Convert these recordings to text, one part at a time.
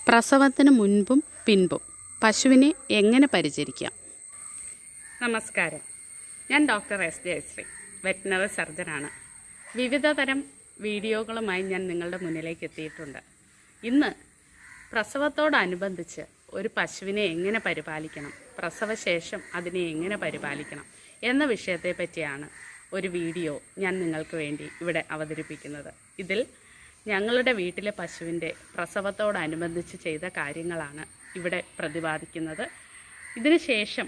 പ്രസവത്തിന് മുൻപും പിൻപും പശുവിനെ എങ്ങനെ പരിചരിക്കാം? നമസ്കാരം, ഞാൻ ഡോക്ടർ എസ് ജയശ്രീ, വെറ്റിനറി സർജനാണ്. വിവിധ തരം വീഡിയോകളുമായി ഞാൻ നിങ്ങളുടെ മുന്നിലേക്ക് എത്തിയിട്ടുണ്ട്. ഇന്ന് പ്രസവത്തോടനുബന്ധിച്ച് ഒരു പശുവിനെ എങ്ങനെ പരിപാലിക്കണം, പ്രസവശേഷം അതിനെ എങ്ങനെ പരിപാലിക്കണം എന്ന വിഷയത്തെ പറ്റിയാണ് ഒരു വീഡിയോ ഞാൻ നിങ്ങൾക്ക് വേണ്ടി ഇവിടെ അവതരിപ്പിക്കുന്നത്. ഇതിൽ ഞങ്ങളുടെ വീട്ടിലെ പശുവിൻ്റെ പ്രസവത്തോടനുബന്ധിച്ച് ചെയ്ത കാര്യങ്ങളാണ് ഇവിടെ പ്രതിപാദിക്കുന്നത്. ഇതിനുശേഷം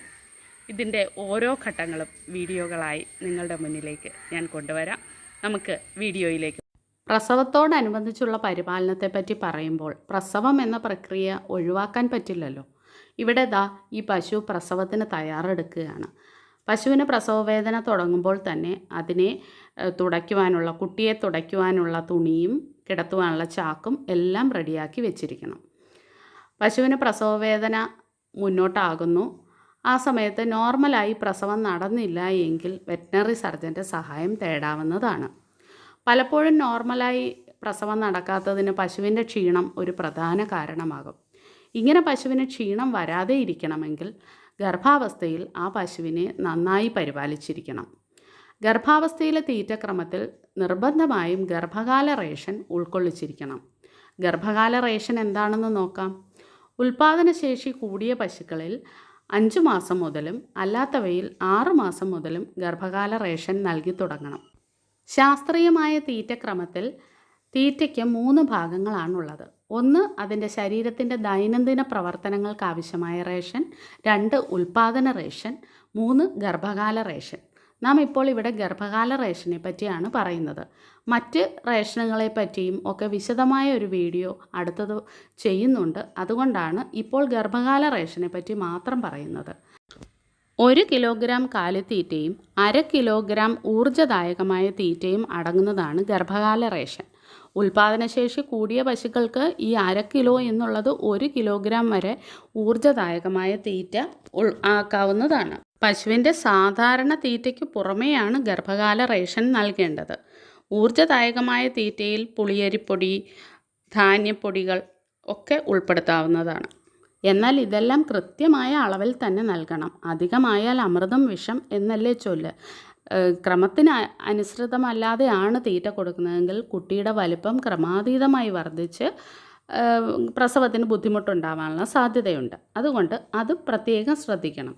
ഇതിൻ്റെ ഓരോ ഘട്ടങ്ങളും വീഡിയോകളായി നിങ്ങളുടെ മുന്നിലേക്ക് ഞാൻ കൊണ്ടുവരാം. നമുക്ക് വീഡിയോയിലേക്ക്. പ്രസവത്തോടനുബന്ധിച്ചുള്ള പരിപാലനത്തെപ്പറ്റി പറയുമ്പോൾ പ്രസവം എന്ന പ്രക്രിയ ഒഴിവാക്കാൻ പറ്റില്ലല്ലോ. ഇവിടെ ഈ പശു പ്രസവത്തിന് തയ്യാറെടുക്കുകയാണ്. പശുവിന് പ്രസവവേദന തുടങ്ങുമ്പോൾ തന്നെ അതിനെ തുടയ്ക്കുവാനുള്ള, കുട്ടിയെ തുടയ്ക്കുവാനുള്ള തുണിയും കിടത്തുവാനുള്ള ചാക്കും എല്ലാം റെഡിയാക്കി വെച്ചിരിക്കണം. പശുവിന് പ്രസവവേദന മുന്നോട്ടാകുന്നു. ആ സമയത്ത് നോർമലായി പ്രസവം നടന്നില്ല എങ്കിൽ വെറ്റിനറി സർജൻ്റെ സഹായം തേടാവുന്നതാണ്. പലപ്പോഴും നോർമലായി പ്രസവം നടക്കാത്തതിന് പശുവിൻ്റെ ക്ഷീണം ഒരു പ്രധാന കാരണമാകും. ഇങ്ങനെ പശുവിന് ക്ഷീണം വരാതെ ഇരിക്കണമെങ്കിൽ ഗർഭാവസ്ഥയിൽ ആ പശുവിനെ നന്നായി പരിപാലിച്ചിരിക്കണം. ഗർഭാവസ്ഥയിലെ തീറ്റക്രമത്തിൽ നിർബന്ധമായും ഗർഭകാല റേഷൻ ഉൾക്കൊള്ളിച്ചിരിക്കണം. ഗർഭകാല റേഷൻ എന്താണെന്ന് നോക്കാം. ഉൽപാദനശേഷി കൂടിയ പശുക്കളിൽ 5 മാസം മുതലും അല്ലാത്തവയിൽ 6 മാസം മുതലും ഗർഭകാല റേഷൻ നൽകി തുടങ്ങണം. ശാസ്ത്രീയമായ തീറ്റക്രമത്തിൽ തീറ്റയ്ക്ക് 3 ഭാഗങ്ങളാണുള്ളത്. 1 അതിൻ്റെ ശരീരത്തിൻ്റെ ദൈനംദിന പ്രവർത്തനങ്ങൾക്ക് ആവശ്യമായ റേഷൻ, 2 ഉൽപാദന റേഷൻ, 3 ഗർഭകാല റേഷൻ. നാം ഇപ്പോൾ ഇവിടെ ഗർഭകാല റേഷനെ പറ്റിയാണ് പറയുന്നത്. മറ്റ് റേഷനുകളെ പറ്റിയും ഒക്കെ വിശദമായ ഒരു വീഡിയോ അടുത്തത് ചെയ്യുന്നുണ്ട്. അതുകൊണ്ടാണ് ഇപ്പോൾ ഗർഭകാല റേഷനെ പറ്റി മാത്രം പറയുന്നത്. 1 കിലോഗ്രാം കാലിത്തീറ്റയും 1/2 കിലോഗ്രാം ഊർജ്ജദായകമായ തീറ്റയും അടങ്ങുന്നതാണ് ഗർഭകാല റേഷൻ. ഉൽപാദനശേഷി കൂടിയ പശുക്കൾക്ക് ഈ 1/2 കിലോ എന്നുള്ളത് 1 കിലോഗ്രാം വരെ ഊർജ്ജദായകമായ തീറ്റ ആക്കാവുന്നതാണ്. പശുവിൻ്റെ സാധാരണ തീറ്റയ്ക്ക് പുറമെയാണ് ഗർഭകാല റേഷൻ നൽകേണ്ടത്. ഊർജ്ജദായകമായ തീറ്റയിൽ പുളിയരിപ്പൊടി, ധാന്യപ്പൊടികൾ ഒക്കെ ഉൾപ്പെടുത്താവുന്നതാണ്. എന്നാൽ ഇതെല്ലാം കൃത്യമായ അളവിൽ തന്നെ നൽകണം. അധികമായാൽ അമൃതം വിഷം എന്നല്ലേ ചൊല്ല്. ക്രമത്തിന് അനുസൃതമല്ലാതെയാണ് തീറ്റ കൊടുക്കുന്നതെങ്കിൽ കുട്ടിയുടെ വലിപ്പം ക്രമാതീതമായി വർദ്ധിച്ച് പ്രസവത്തിന് ബുദ്ധിമുട്ടുണ്ടാവാനുള്ള സാധ്യതയുണ്ട്. അതുകൊണ്ട് അത് പ്രത്യേകം ശ്രദ്ധിക്കണം.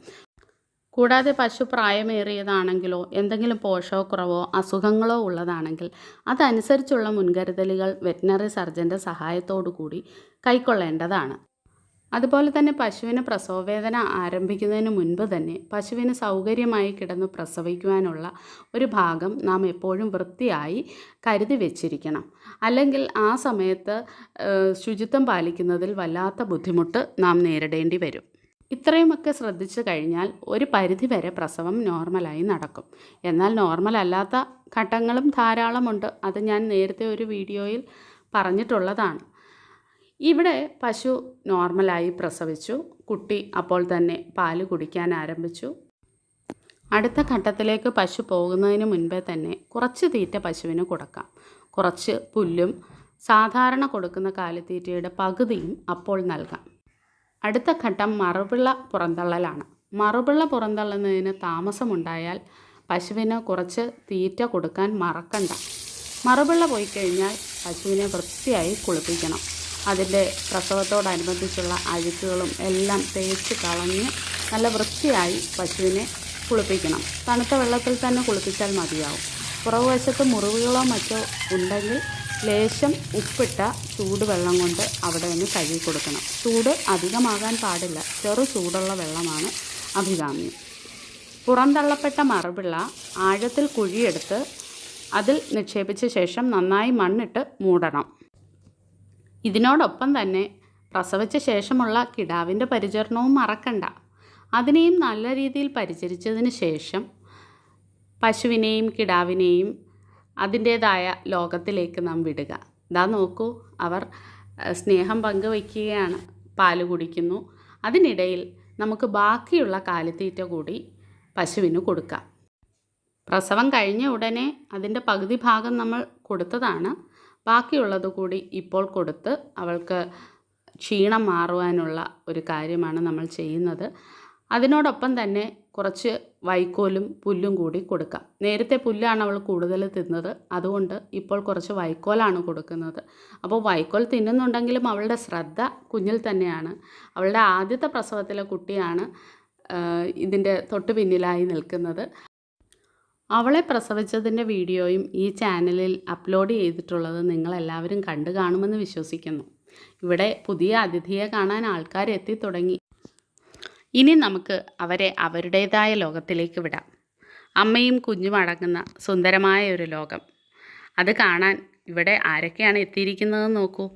കൂടാതെ പശു പ്രായമേറിയതാണെങ്കിലോ എന്തെങ്കിലും പോഷകക്കുറവോ അസുഖങ്ങളോ ഉള്ളതാണെങ്കിൽ അതനുസരിച്ചുള്ള മുൻകരുതലുകൾ വെറ്റിനറി സർജൻ്റെ സഹായത്തോടു കൂടി കൈക്കൊള്ളേണ്ടതാണ്. അതുപോലെ തന്നെ പശുവിന് പ്രസവവേദന ആരംഭിക്കുന്നതിന് മുൻപ് തന്നെ പശുവിന് സൗകര്യമായി കിടന്ന് പ്രസവിക്കുവാനുള്ള ഒരു ഭാഗം നാം എപ്പോഴും വൃത്തിയായി കരുതി വെച്ചിരിക്കണം. അല്ലെങ്കിൽ ആ സമയത്ത് ശുചിത്വം പാലിക്കുന്നതിൽ വല്ലാത്ത ബുദ്ധിമുട്ട് നാം നേരിടേണ്ടി വരും. ഇത്രയുമൊക്കെ ശ്രദ്ധിച്ചു കഴിഞ്ഞാൽ ഒരു പരിധിവരെ പ്രസവം നോർമലായി നടക്കും. എന്നാൽ നോർമൽ അല്ലാത്ത ഘട്ടങ്ങളും ധാരാളമുണ്ട്. അത് ഞാൻ നേരത്തെ ഒരു വീഡിയോയിൽ പറഞ്ഞിട്ടുള്ളതാണ്. ഇവിടെ പശു നോർമലായി പ്രസവിച്ചു. കുട്ടി അപ്പോൾ തന്നെ പാല് കുടിക്കാൻ ആരംഭിച്ചു. അടുത്ത ഘട്ടത്തിലേക്ക് പശു പോകുന്നതിന് മുൻപേ തന്നെ കുറച്ച് തീറ്റ പശുവിന് കൊടുക്കാം. കുറച്ച് പുല്ലും സാധാരണ കൊടുക്കുന്ന കാലിത്തീറ്റയുടെ പകുതിയും അപ്പോൾ നൽകാം. അടുത്ത ഘട്ടം മറുപിള്ള പുറന്തള്ളലാണ്. മറുപിള്ള പുറന്തള്ളുന്നതിന് താമസമുണ്ടായാൽ പശുവിന് കുറച്ച് തീറ്റ കൊടുക്കാൻ മറക്കണ്ട. മറുപിള്ള പോയി കഴിഞ്ഞാൽ പശുവിനെ വൃത്തിയായി കുളിപ്പിക്കണം. അതിൻ്റെ പ്രസവത്തോടനുബന്ധിച്ചുള്ള അഴുക്കുകളും എല്ലാം തേച്ച് കളഞ്ഞ് നല്ല വൃത്തിയായി പശുവിനെ കുളിപ്പിക്കണം. തണുത്ത വെള്ളത്തിൽ തന്നെ കുളിപ്പിച്ചാൽ മതിയാവും. പുറകുവശത്ത് മുറിവുകളോ മറ്റോ ഉണ്ടെങ്കിൽ ലേശം ഉപ്പിട്ട ചൂടുവെള്ളം കൊണ്ട് അവിടെ നിന്ന് കഴുകി കൊടുക്കണം. ചൂട് അധികമാകാൻ പാടില്ല. ചെറു ചൂടുള്ള വെള്ളമാണ് അഭികാമ്യം. പുറന്തള്ളപ്പെട്ട മറുപിള്ള ആഴത്തിൽ കുഴിയെടുത്ത് അതിൽ നിക്ഷേപിച്ച ശേഷം നന്നായി മണ്ണിട്ട് മൂടണം. ഇതിനോടൊപ്പം തന്നെ പ്രസവിച്ച ശേഷമുള്ള കിടാവിൻ്റെ പരിചരണവും മറക്കണ്ട. അതിനെയും നല്ല രീതിയിൽ പരിചരിച്ചതിന് ശേഷം പശുവിനെയും കിടാവിനെയും അതിൻ്റേതായ ലോകത്തിലേക്ക് നാം വിടുക. നോക്കൂ, അവർ സ്നേഹം പങ്കുവയ്ക്കുകയാണ്, പാല് കുടിക്കുന്നു. അതിനിടയിൽ നമുക്ക് ബാക്കിയുള്ള കാലിത്തീറ്റ കൂടി പശുവിന് കൊടുക്കാം. പ്രസവം കഴിഞ്ഞ ഉടനെ അതിൻ്റെ പകുതി ഭാഗം നമ്മൾ കൊടുത്തതാണ്. ബാക്കിയുള്ളത് കൂടി ഇപ്പോൾ കൊടുത്ത് അവൾക്ക് ക്ഷീണം മാറുവാനുള്ള ഒരു കാര്യമാണ് നമ്മൾ ചെയ്യുന്നത്. അതിനോടൊപ്പം തന്നെ കുറച്ച് വൈക്കോലും പുല്ലും കൂടി കൊടുക്കാം. നേരത്തെ പുല്ലാണ് അവൾ കൂടുതൽ തിന്നത്, അതുകൊണ്ട് ഇപ്പോൾ കുറച്ച് വൈക്കോലാണ് കൊടുക്കുന്നത്. അപ്പോൾ വൈക്കോൽ തിന്നുന്നുണ്ടെങ്കിലും അവളുടെ ശ്രദ്ധ കുഞ്ഞിൽ തന്നെയാണ്. അവളുടെ ആദ്യത്തെ പ്രസവത്തിലെ കുട്ടിയാണ് ഇതിൻ്റെ തൊട്ട് പിന്നിലായി നിൽക്കുന്നത്. അവളെ പ്രസവിച്ചതിൻ്റെ വീഡിയോയും ഈ ചാനലിൽ അപ്ലോഡ് ചെയ്തിട്ടുള്ളത് നിങ്ങളെല്ലാവരും കണ്ടു കാണുമെന്ന് വിശ്വസിക്കുന്നു. ഇവിടെ പുതിയ അതിഥിയെ കാണാൻ ആൾക്കാർ എത്തിത്തുടങ്ങി. ഇനി നമുക്ക് അവരെ അവരുടേതായ ലോകത്തിലേക്ക് വിടാം. അമ്മയും കുഞ്ഞും അടങ്ങുന്ന സുന്ദരമായ ഒരു ലോകം. അത് കാണാൻ ഇവിടെ ആരൊക്കെയാണ് എത്തിയിരിക്കുന്നതെന്ന് നോക്കൂ.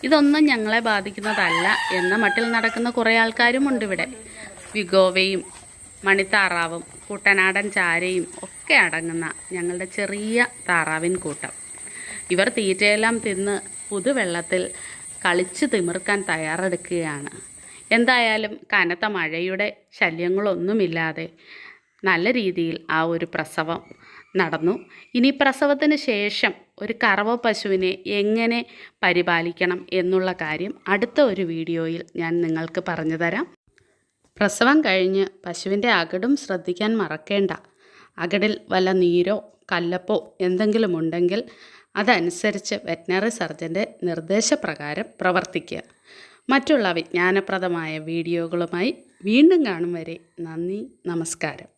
ഇതൊന്നും ഞങ്ങളെ ബാധിക്കുന്നതല്ല എന്ന മട്ടിൽ നടക്കുന്ന കുറേ ആൾക്കാരുമുണ്ട് ഇവിടെ. വിഗോവയും മണിത്താറാവും കുട്ടനാടൻ ചാരയും ഒക്കെ അടങ്ങുന്ന ഞങ്ങളുടെ ചെറിയ താറാവിൻ കൂട്ടം. ഇവർ തീറ്റയെല്ലാം തിന്ന് പുതുവെള്ളത്തിൽ കളിച്ച് തിമിർക്കാൻ തയ്യാറെടുക്കുകയാണ്. എന്തായാലും കനത്ത മഴയുടെ ശല്യങ്ങളൊന്നുമില്ലാതെ നല്ല രീതിയിൽ ആ ഒരു പ്രസവം നടന്നു. ഇനി പ്രസവത്തിന് ശേഷം ഒരു കറവ പശുവിനെ എങ്ങനെ പരിപാലിക്കണം എന്നുള്ള കാര്യം അടുത്ത ഒരു വീഡിയോയിൽ ഞാൻ നിങ്ങൾക്ക് പറഞ്ഞു തരാം. പ്രസവം കഴിഞ്ഞ് പശുവിൻ്റെ അകടും ശ്രദ്ധിക്കാൻ മറക്കേണ്ട. അകടിൽ വല്ല നീരോ കല്ലപ്പോ എന്തെങ്കിലും ഉണ്ടെങ്കിൽ അതനുസരിച്ച് വെറ്റിനറി സർജൻ്റെ നിർദ്ദേശപ്രകാരം പ്രവർത്തിക്കുക. മറ്റുള്ള വിജ്ഞാനപ്രദമായ വീഡിയോകളുമായി വീണ്ടും കാണും വരെ നന്ദി, നമസ്കാരം.